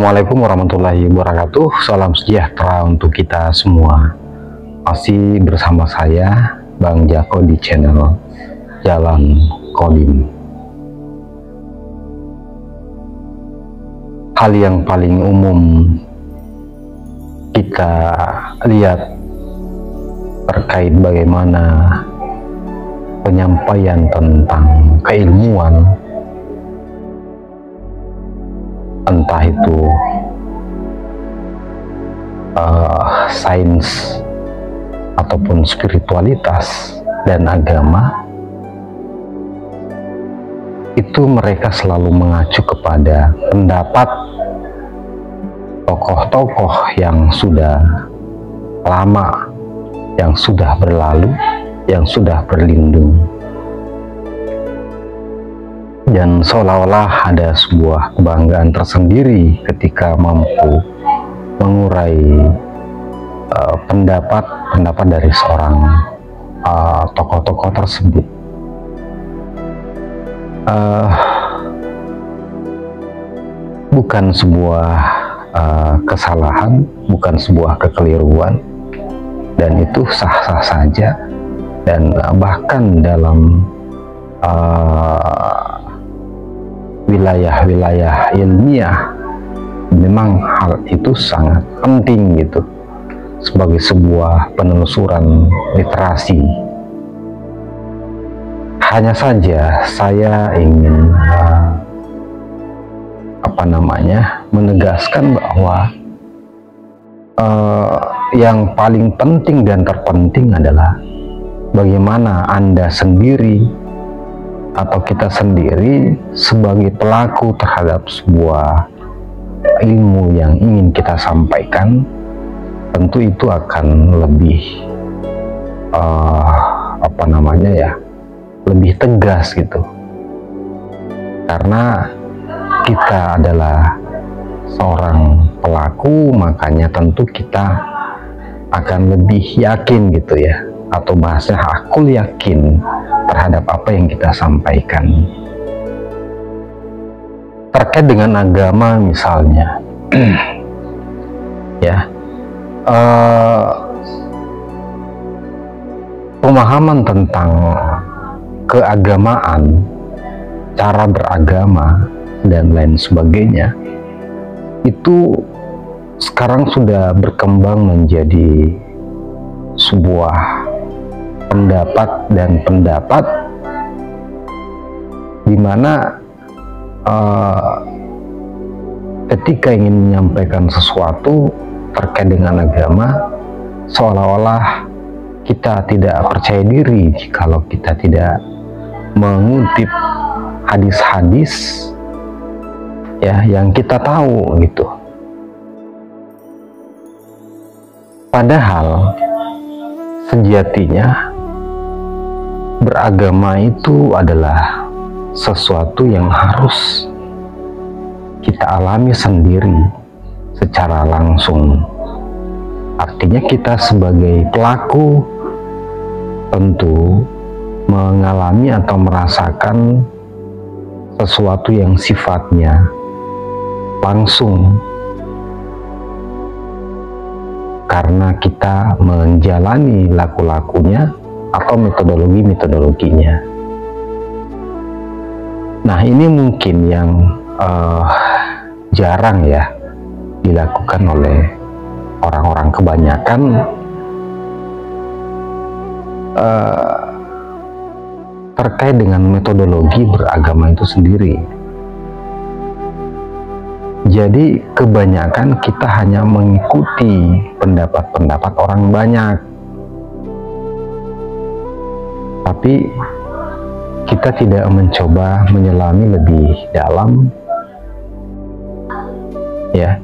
Assalamualaikum warahmatullahi wabarakatuh. Salam sejahtera untuk kita semua. Masih bersama saya Bang Jako di channel Jalan Kodim. Hal yang paling umum kita lihat terkait bagaimana penyampaian tentang keilmuan, entah itu sains ataupun spiritualitas dan agama, itu mereka selalu mengacu kepada pendapat tokoh-tokoh yang sudah lama, yang sudah berlalu, yang sudah berlindung. Dan seolah-olah ada sebuah kebanggaan tersendiri ketika mampu mengurai pendapat dari seorang tokoh-tokoh tersebut. Bukan sebuah kesalahan, bukan sebuah kekeliruan, dan itu sah-sah saja. Dan bahkan dalam wilayah-wilayah ilmiah memang hal itu sangat penting gitu, sebagai sebuah penelusuran literasi. Hanya saja saya ingin menegaskan bahwa yang paling penting dan terpenting adalah bagaimana Anda sendiri atau kita sendiri sebagai pelaku terhadap sebuah ilmu yang ingin kita sampaikan. Tentu itu akan lebih lebih tegas gitu, karena kita adalah seorang pelaku, makanya tentu kita akan lebih yakin gitu ya, atau bahasanya aku yakin terhadap apa yang kita sampaikan. Terkait dengan agama misalnya, ya, pemahaman tentang keagamaan, cara beragama dan lain sebagainya, itu sekarang sudah berkembang menjadi sebuah pendapat dan pendapat di mana ketika ingin menyampaikan sesuatu terkait dengan agama, seolah-olah kita tidak percaya diri jikalau kita tidak mengutip hadis-hadis ya yang kita tahu gitu. Padahal sejatinya beragama itu adalah sesuatu yang harus kita alami sendiri secara langsung. Artinya kita sebagai pelaku tentu mengalami atau merasakan sesuatu yang sifatnya langsung, karena kita menjalani laku-lakunya atau metodologinya. Nah, ini mungkin yang jarang ya dilakukan oleh orang-orang kebanyakan, terkait dengan metodologi beragama itu sendiri. Jadi kebanyakan kita hanya mengikuti pendapat-pendapat orang banyak, tapi kita tidak mencoba menyelami lebih dalam ya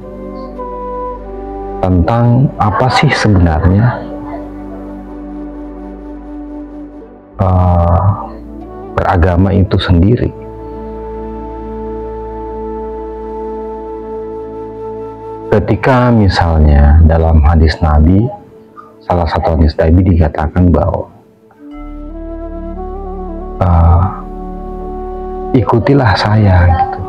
tentang apa sih sebenarnya beragama itu sendiri. Ketika misalnya dalam hadis Nabi, salah satu hadis Nabi dikatakan bahwa ikutilah saya gitu.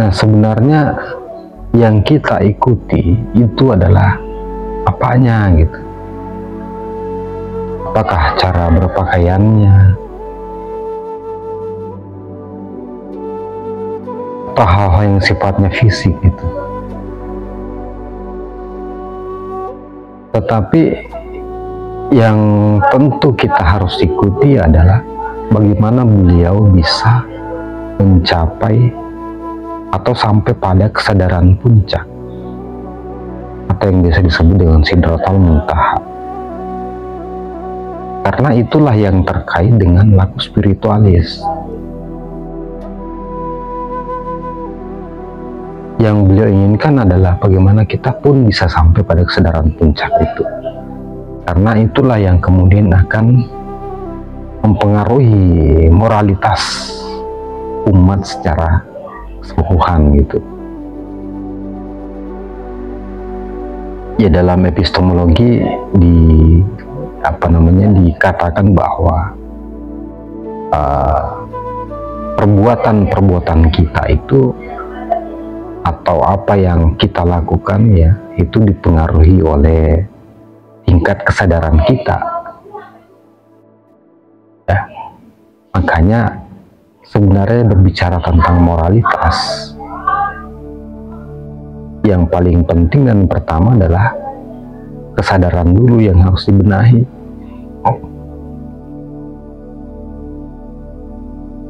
Nah, sebenarnya yang kita ikuti itu adalah apanya gitu. Apakah cara berpakaiannya, atau hal-hal yang sifatnya fisik gitu. Tetapi yang tentu kita harus ikuti adalah bagaimana beliau bisa mencapai atau sampai pada kesadaran puncak, atau yang biasa disebut dengan Sidratul Muntaha. Karena itulah yang terkait dengan laku spiritualis. Yang beliau inginkan adalah bagaimana kita pun bisa sampai pada kesadaran puncak itu. Karena itulah yang kemudian akan mempengaruhi moralitas umat secara keseluruhan gitu. Ya, dalam epistemologi dikatakan bahwa perbuatan-perbuatan kita itu atau apa yang kita lakukan ya itu dipengaruhi oleh tingkat kesadaran kita. Ya, makanya sebenarnya berbicara tentang moralitas, yang paling penting dan pertama adalah kesadaran dulu yang harus dibenahi.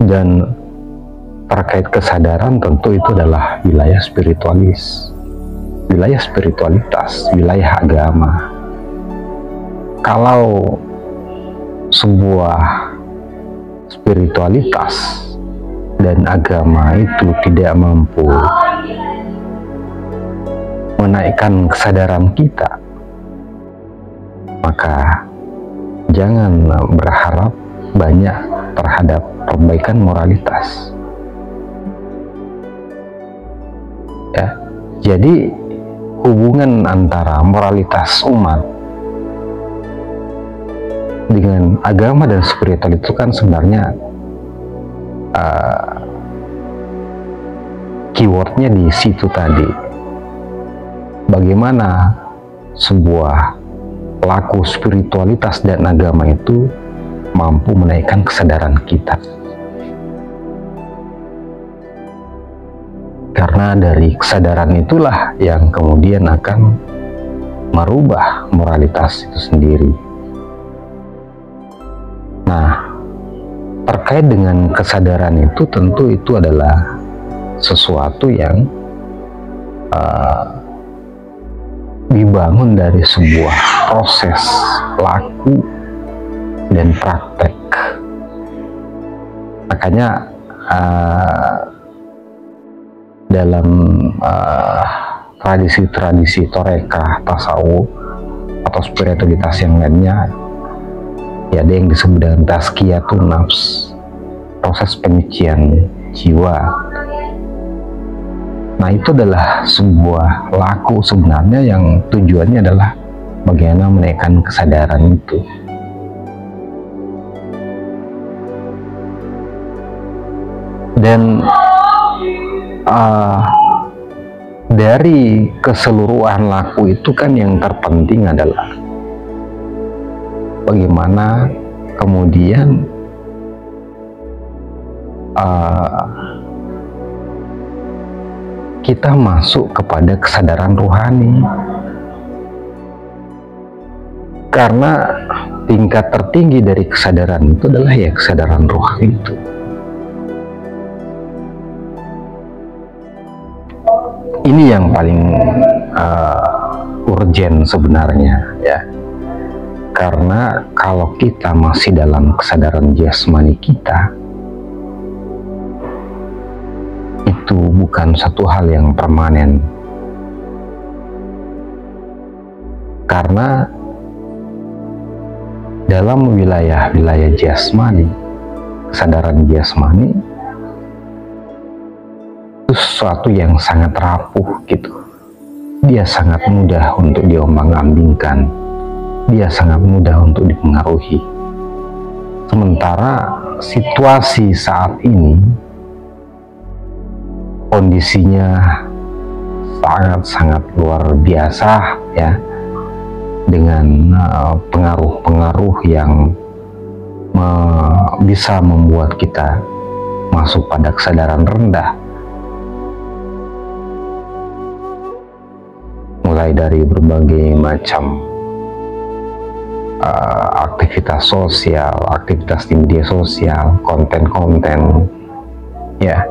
Dan terkait kesadaran tentu itu adalah wilayah spiritualis, wilayah spiritualitas, wilayah agama. Kalau sebuah spiritualitas dan agama itu tidak mampu menaikkan kesadaran kita, maka jangan berharap banyak terhadap perbaikan moralitas. Ya, jadi hubungan antara moralitas umat dengan agama dan spiritual itu kan sebenarnya keywordnya di situ tadi. Bagaimana sebuah pelaku spiritualitas dan agama itu mampu menaikkan kesadaran kita. Karena dari kesadaran itulah yang kemudian akan merubah moralitas itu sendiri. Nah, terkait dengan kesadaran itu tentu itu adalah sesuatu yang dibangun dari sebuah proses laku dan praktek. Makanya dalam tradisi-tradisi torekah, tasawuf atau spiritualitas yang lainnya, ya ada yang disebut dengan tazkiyatun nafs, proses penyucian jiwa. Nah, itu adalah sebuah laku sebenarnya yang tujuannya adalah bagaimana menaikkan kesadaran itu. Dan dari keseluruhan laku itu kan yang terpenting adalah bagaimana kemudian kita masuk kepada kesadaran rohani. Karena tingkat tertinggi dari kesadaran itu adalah ya kesadaran rohani itu. Ini yang paling urgen sebenarnya ya. Karena kalau kita masih dalam kesadaran jasmani kita, itu bukan satu hal yang permanen. Karena dalam wilayah-wilayah jasmani, kesadaran jasmani itu sesuatu yang sangat rapuh gitu. Dia sangat mudah untuk diombang-ambingkan, dia sangat mudah untuk dipengaruhi. Sementara situasi saat ini kondisinya sangat-sangat luar biasa ya, dengan pengaruh-pengaruh yang bisa membuat kita masuk pada kesadaran rendah, mulai dari berbagai macam aktivitas sosial, aktivitas di media sosial, konten-konten ya,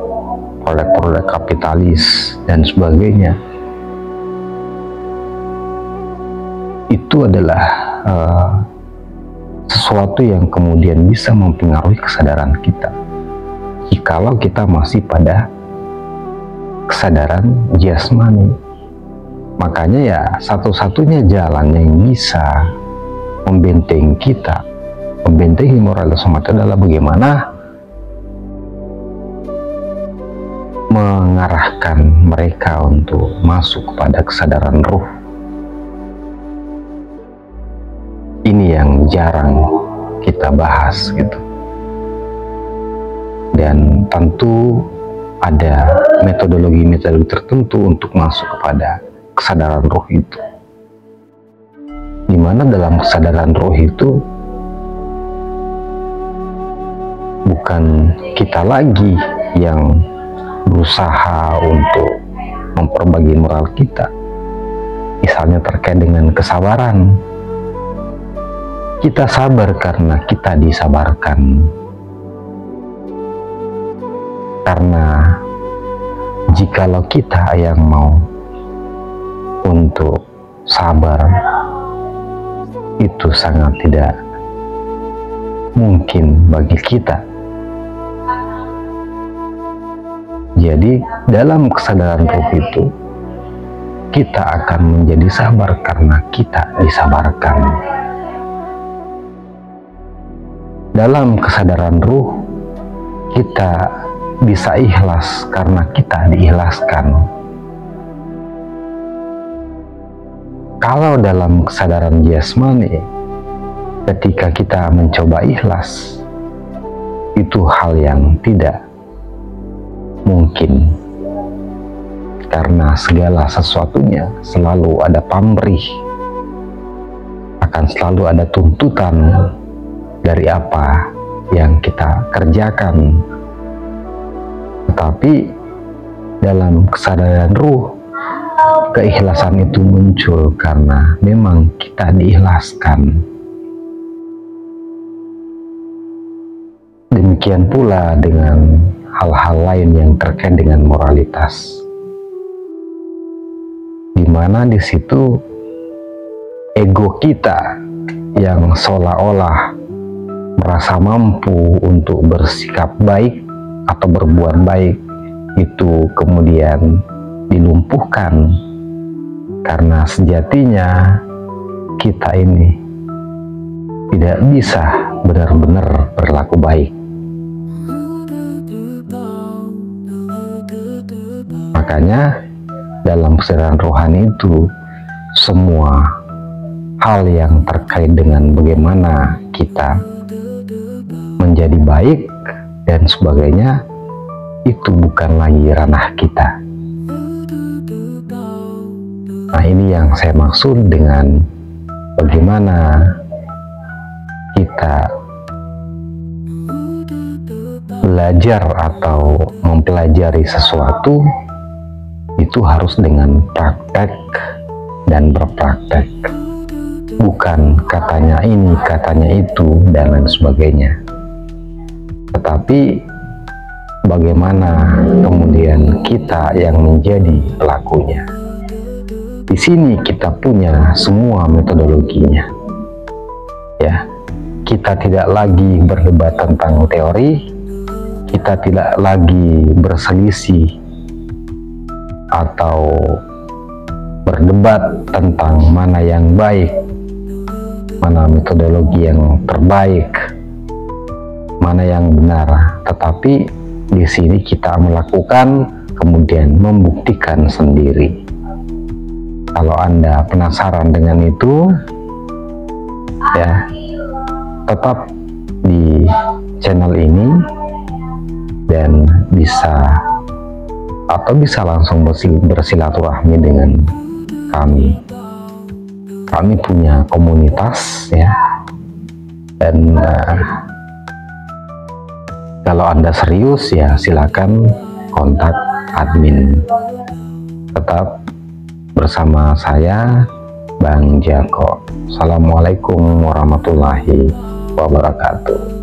produk-produk kapitalis dan sebagainya. Itu adalah sesuatu yang kemudian bisa mempengaruhi kesadaran kita jikalau kita masih pada kesadaran jasmani. Makanya ya, satu-satunya jalan yang bisa membentengi kita, membentengi moralitas umat adalah bagaimana mengarahkan mereka untuk masuk kepada kesadaran ruh. Ini yang jarang kita bahas gitu. Dan tentu ada metodologi-metodologi tertentu untuk masuk kepada kesadaran ruh itu, di mana dalam kesadaran ruh itu bukan kita lagi yang berusaha untuk memperbaiki moral kita, misalnya terkait dengan kesabaran. Kita sabar karena kita disabarkan. Karena jikalau kita yang mau untuk sabar, itu sangat tidak mungkin bagi kita. Jadi dalam kesadaran ruh itu, kita akan menjadi sabar karena kita disabarkan. Dalam kesadaran ruh, kita bisa ikhlas karena kita diikhlaskan. Kalau dalam kesadaran jasmani, ketika kita mencoba ikhlas, itu hal yang tidak mungkin, karena segala sesuatunya selalu ada pamrih, akan selalu ada tuntutan dari apa yang kita kerjakan. Tetapi dalam kesadaran ruh, keikhlasan itu muncul karena memang kita diikhlaskan. Demikian pula dengan hal-hal lain yang terkait dengan moralitas, di mana di situ ego kita yang seolah-olah merasa mampu untuk bersikap baik atau berbuat baik itu kemudian dilumpuhkan, karena sejatinya kita ini tidak bisa benar-benar berlaku baik. Makanya dalam kesadaran rohani itu, semua hal yang terkait dengan bagaimana kita menjadi baik dan sebagainya, itu bukan lagi ranah kita. Nah, ini yang saya maksud dengan bagaimana kita belajar atau mempelajari sesuatu itu harus dengan praktek dan berpraktek, bukan katanya ini, katanya itu, dan lain sebagainya. Tetapi bagaimana kemudian kita yang menjadi pelakunya. Di sini kita punya semua metodologinya. Ya, kita tidak lagi berdebat tentang teori, kita tidak lagi berselisih atau berdebat tentang mana yang baik, mana metodologi yang terbaik, mana yang benar. Tetapi di sini kita melakukan, kemudian membuktikan sendiri. Kalau Anda penasaran dengan itu, ya, tetap di channel ini dan bisa atau bisa langsung bersilaturahmi dengan kami. Kami punya komunitas ya, dan kalau Anda serius ya silakan kontak admin. Tetap bersama saya, Bang Jako. Assalamualaikum warahmatullahi wabarakatuh.